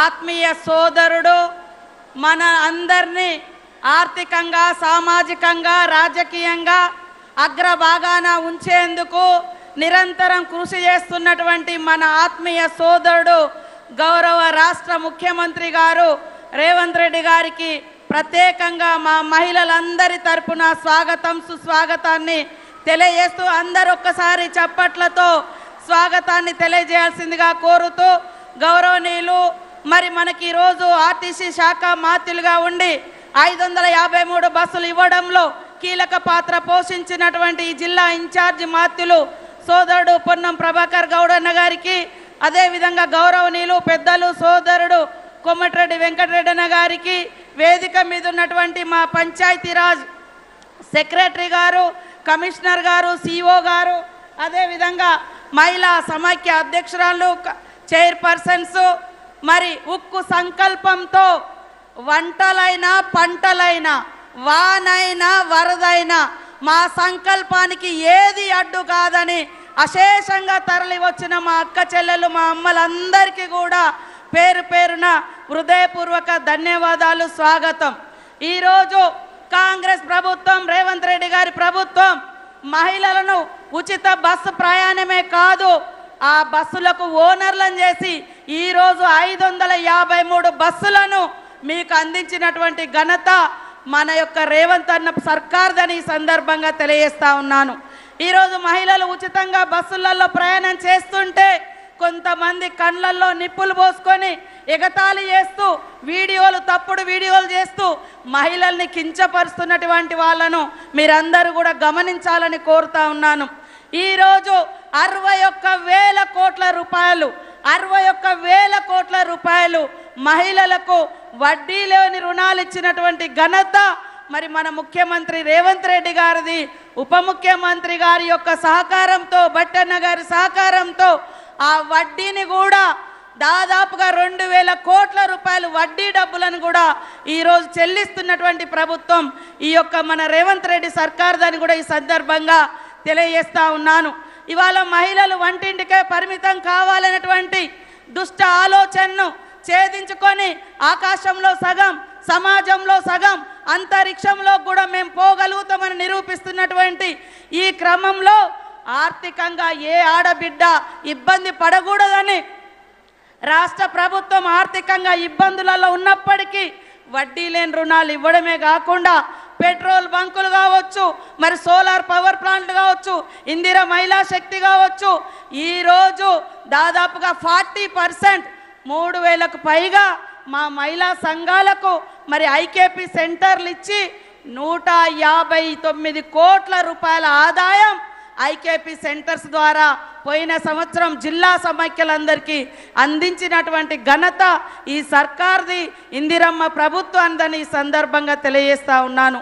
ఆత్మీయ సోదరుడు, మన అందరినీ ఆర్థికంగా, సామాజికంగా, రాజకీయంగా అగ్రభాగాన ఉంచేందుకు నిరంతరం కృషి చేస్తున్నటువంటి మన ఆత్మీయ సోదరుడు గౌరవ రాష్ట్ర ముఖ్యమంత్రి గారు రేవంత్ రెడ్డి గారికి ప్రత్యేకంగా మా మహిళలందరి తరపున స్వాగతం, సుస్వాగతాన్ని తెలియజేస్తూ అందరూ ఒక్కసారి చప్పట్లతో స్వాగతాన్ని తెలియజేయాల్సిందిగా కోరుతూ, గౌరవనీయులు మరి మనకి ఈరోజు ఆర్టీసీ శాఖ మాత్యులుగా ఉండి 553 బస్సులు ఇవ్వడంలో కీలక పాత్ర పోషించినటువంటి ఈ జిల్లా ఇన్ఛార్జి మాత్యులు సోదరుడు పొన్నం ప్రభాకర్ గౌడన్న గారికి, అదేవిధంగా గౌరవనీయులు పెద్దలు సోదరుడు కొమ్మటిరెడ్డి వెంకటరెడ్డి అన్న గారికి, వేదిక మీద ఉన్నటువంటి మా పంచాయతీరాజ్ సెక్రటరీ గారు, కమిషనర్ గారు, సిఓ గారు, అదేవిధంగా మహిళా సమైక్య అధ్యక్షురాలు, చైర్పర్సన్స్, మరి ఉక్కు సంకల్పంతో వంటలైనా పంటలైనా వానైనా వరదైనా మా సంకల్పానికి ఏది అడ్డు కాదని అశేషంగా తరలి వచ్చిన మా అక్క చెల్లెలు, మా అమ్మలందరికీ కూడా పేరు పేరున హృదయపూర్వక ధన్యవాదాలు, స్వాగతం. ఈరోజు కాంగ్రెస్ ప్రభుత్వం, రేవంత్ రెడ్డి గారి ప్రభుత్వం మహిళలను ఉచిత బస్సు ప్రయాణమే కాదు, ఆ బస్సులకు ఓనర్లను చేసి ఈరోజు 553 బస్సులను మీకు అందించినటువంటి ఘనత మన యొక్క రేవంత్ అన్న సర్కార్దని సందర్భంగా తెలియజేస్తా ఉన్నాను. ఈరోజు మహిళలు ఉచితంగా బస్సులలో ప్రయాణం చేస్తుంటే కొంతమంది కళ్ళల్లో నిప్పులు పోసుకొని ఎగతాళి చేస్తూ తప్పుడు వీడియోలు చేస్తూ మహిళల్ని కించపరుస్తున్నటువంటి వాళ్ళను మీరందరూ కూడా గమనించాలని కోరుతా ఉన్నాను. ఈరోజు 61,000 కోట్ల రూపాయలు 61,000 కోట్ల రూపాయలు మహిళలకు వడ్డీ లేని రుణాలు ఇచ్చినటువంటి ఘనత మరి మన ముఖ్యమంత్రి రేవంత్ రెడ్డి గారిది. ఉప ముఖ్యమంత్రి గారి యొక్క సహకారంతో, బట్టన్న గారి సహకారంతో ఆ వడ్డీని కూడా దాదాపుగా 2,000 కోట్ల రూపాయలు వడ్డీ డబ్బులను కూడా ఈరోజు చెల్లిస్తున్నటువంటి ప్రభుత్వం ఈ యొక్క మన రేవంత్ రెడ్డి సర్కార్ దాన్ని కూడా ఈ సందర్భంగా తెలియజేస్తా ఉన్నాను. ఇవాళ మహిళలు వంటింటికే పరిమితం కావాలనేటువంటి దుష్ట ఆలోచనను ఛేదించుకొని ఆకాశంలో సగం, సమాజంలో సగం, అంతరిక్షంలో కూడా మేము పోగలుగుతామని నిరూపిస్తున్నటువంటి ఈ క్రమంలో ఆర్థికంగా ఏ ఆడబిడ్డ ఇబ్బంది పడకూడదని రాష్ట్ర ప్రభుత్వం ఆర్థికంగా ఇబ్బందులలో ఉన్నప్పటికీ వడ్డీ లేని రుణాలు ఇవ్వడమే కాకుండా పెట్రోల్ బంకులు కావచ్చు, మరి సోలార్ పవర్ ప్లాంట్లు కావచ్చు, ఇందిరా మహిళా శక్తి కావచ్చు, ఈరోజు దాదాపుగా 40% 3,000కు పైగా మా మహిళా సంఘాలకు మరి ఐకేపీ సెంటర్లు ఇచ్చి 159 కోట్ల రూపాయల ఆదాయం ఐకేపీ సెంటర్స్ ద్వారా పోయిన సంవత్సరం జిల్లా సమైక్యలందరికీ అందించినటువంటి ఘనత ఈ సర్కార్ది, ఇందిరమ్మ ప్రభుత్వాన్ని ఈ సందర్భంగా తెలియజేస్తా ఉన్నాను.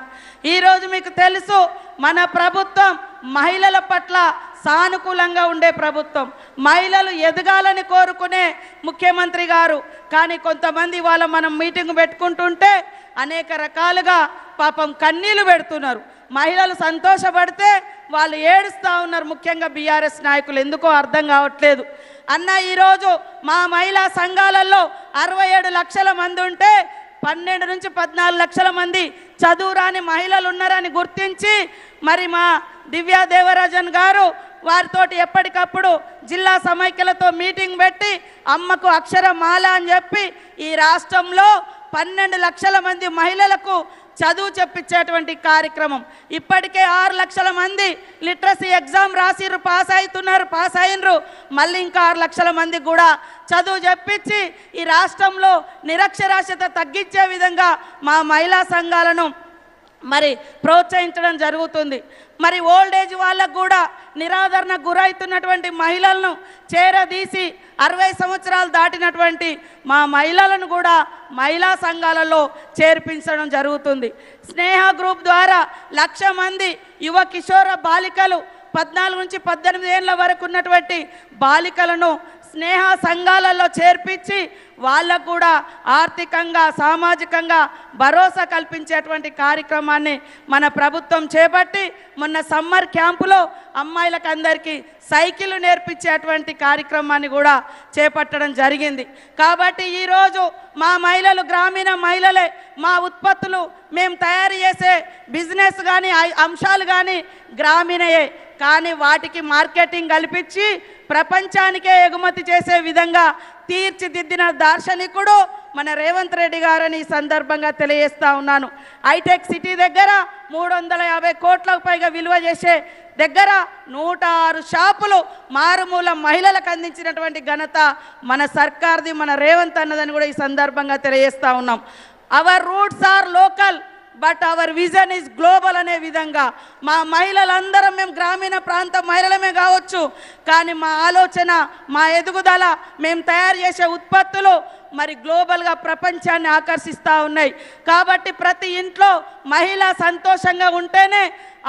ఈరోజు మీకు తెలుసు మన ప్రభుత్వం మహిళల పట్ల సానుకూలంగా ఉండే ప్రభుత్వం, మహిళలు ఎదగాలని కోరుకునే ముఖ్యమంత్రి గారు. కానీ కొంతమంది వాళ్ళ మనం మీటింగ్ పెట్టుకుంటుంటే అనేక రకాలుగా పాపం కన్నీళ్లు పెడుతున్నారు. మహిళలు సంతోషపడితే వాళ్ళు ఏడుస్తూ ఉన్నారు. ముఖ్యంగా బీఆర్ఎస్ నాయకులు ఎందుకో అర్థం కావట్లేదు. అన్న ఈరోజు మా మహిళా సంఘాలలో 67 లక్షల మంది ఉంటే 12 నుంచి 14 లక్షల మంది చదువురాని మహిళలు ఉన్నారని గుర్తించి మరి మా దివ్యా దేవరాజన్ గారు వారితోటి ఎప్పటికప్పుడు జిల్లా సమైక్యలతో మీటింగ్ పెట్టి అమ్మకు అక్షరమాల అని చెప్పి ఈ రాష్ట్రంలో 12 లక్షల మంది మహిళలకు చదువు చెప్పించేటువంటి కార్యక్రమం. ఇప్పటికే 6 లక్షల మంది లిటరసీ ఎగ్జామ్ రాసిర్రు, పాస్ అయినరు. మళ్ళీ ఇంకా 6 లక్షల మంది కూడా చదువు చెప్పించి ఈ రాష్ట్రంలో నిరక్షరాస్యత తగ్గించే విధంగా మా మహిళా సంఘాలను మరి ప్రోత్సహించడం జరుగుతుంది. మరి ఓల్డ్ ఏజ్ వాళ్ళకు కూడా నిరాదరణ గురవుతున్నటువంటి మహిళలను చేరదీసి 60 సంవత్సరాలు దాటినటువంటి మా మహిళలను కూడా మహిళా సంఘాలలో చేర్పించడం జరుగుతుంది. స్నేహ గ్రూప్ ద్వారా 1,00,000 మంది యువ కిషోర బాలికలు 14 నుంచి 18 ఏళ్ల వరకు ఉన్నటువంటి బాలికలను స్నేహ సంఘాలలో చేర్పించి వాళ్ళకు కూడా ఆర్థికంగా, సామాజికంగా భరోసా కల్పించేటువంటి కార్యక్రమాన్ని మన ప్రభుత్వం చేపట్టి మొన్న సమ్మర్ క్యాంపులో అమ్మాయిలకు అందరికీ సైకిల్ నేర్పించేటువంటి కార్యక్రమాన్ని కూడా చేపట్టడం జరిగింది. కాబట్టి ఈరోజు మా మహిళలు గ్రామీణ మహిళలే, మా ఉత్పత్తులు మేము తయారు చేసే బిజినెస్ కానీ అంశాలు కానీ గ్రామీణయే, కానీ వాటికి మార్కెటింగ్ కల్పించి ప్రపంచానికే ఎగుమతి చేసే విధంగా తీర్చిదిద్దిన దార్శనికుడు మన రేవంత్ రెడ్డి గారని ఈ సందర్భంగా తెలియజేస్తా ఉన్నాను. హైటెక్ సిటీ దగ్గర 350 కోట్లకు పైగా విలువ చేసే దగ్గర 106 షాపులు మారుమూల మహిళలకు అందించినటువంటి ఘనత మన సర్కార్ది, మన రేవంత్ అన్నదని కూడా ఈ సందర్భంగా తెలియజేస్తా ఉన్నాం. Our roots are local but our vision is global అనే విధంగా మా మహిళలందరం మేము గ్రామీణ ప్రాంత మహిళలమే కావచ్చు, కానీ మా ఆలోచన, మా ఎదుగుదల, మేము తయారు చేసే ఉత్పత్తులు మరి గ్లోబల్గా ప్రపంచాన్ని ఆకర్షిస్తూ ఉన్నాయి. కాబట్టి ప్రతి ఇంట్లో మహిళ సంతోషంగా ఉంటేనే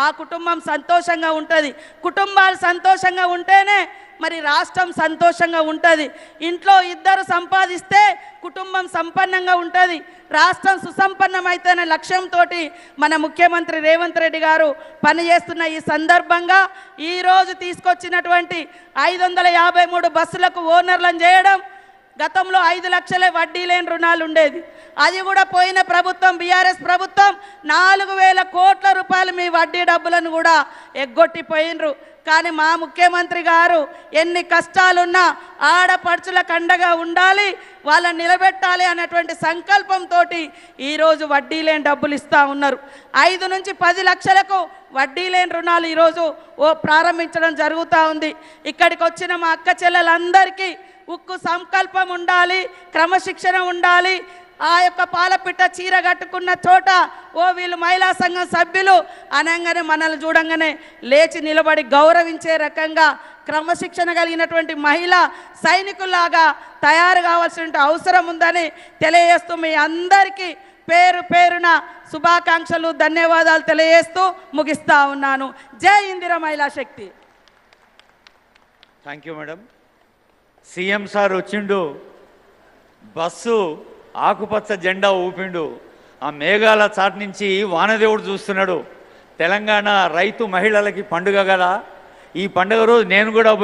ఆ కుటుంబం సంతోషంగా ఉంటుంది, కుటుంబాలు సంతోషంగా ఉంటేనే మరి రాష్ట్రం సంతోషంగా ఉంటుంది. ఇంట్లో ఇద్దరు సంపాదిస్తే కుటుంబం సంపన్నంగా ఉంటుంది, రాష్ట్రం సుసంపన్నమైతేనే లక్ష్యంతో మన ముఖ్యమంత్రి రేవంత్ రెడ్డి గారు పనిచేస్తున్న ఈ సందర్భంగా ఈరోజు తీసుకొచ్చినటువంటి 553 బస్సులకు ఓనర్లను చేయడం, గతంలో 5 లక్షలే వడ్డీ లేని రుణాలు ఉండేది, అది కూడా పోయిన ప్రభుత్వం బీఆర్ఎస్ ప్రభుత్వం 4,000 కోట్ల రూపాయలు మీ వడ్డీ డబ్బులను కూడా ఎగ్గొట్టిపోయినరు. కానీ మా ముఖ్యమంత్రి గారు ఎన్ని కష్టాలున్నా ఆడపడుచులకు అండగా ఉండాలి, వాళ్ళని నిలబెట్టాలి అనేటువంటి సంకల్పంతో ఈరోజు వడ్డీ లేని డబ్బులు ఇస్తూ ఉన్నారు. 5 నుంచి 10 లక్షలకు వడ్డీ లేని రుణాలు ఈరోజు ప్రారంభించడం జరుగుతూ ఉంది. ఇక్కడికి వచ్చిన మా అక్క చెల్లెలందరికీ ఉక్కు సంకల్పం ఉండాలి, క్రమశిక్షణ ఉండాలి. ఆ యొక్క పాలపిట్ట చీర కట్టుకున్న చోట వీళ్ళు మహిళా సంఘం సభ్యులు అనగానే మనల్ని చూడంగానే లేచి నిలబడి గౌరవించే రకంగా క్రమశిక్షణ కలిగినటువంటి మహిళా సైనికుల్లాగా తయారు కావాల్సిన అవసరం ఉందని తెలియజేస్తూ మీ అందరికీ పేరు పేరున శుభాకాంక్షలు, ధన్యవాదాలు తెలియజేస్తూ ముగిస్తా ఉన్నాను. జై ఇందిరా మహిళా శక్తి. Thank you madam. CM sir వచ్చిండు, బస్సు ఆకుపచ్చ జెండా ఊపిండు, ఆ మేఘాల చాటు నుంచి వానదేవుడు చూస్తున్నాడు. తెలంగాణ రైతు మహిళలకి పండుగ కదా, ఈ పండుగ రోజు నేను కూడా పోయి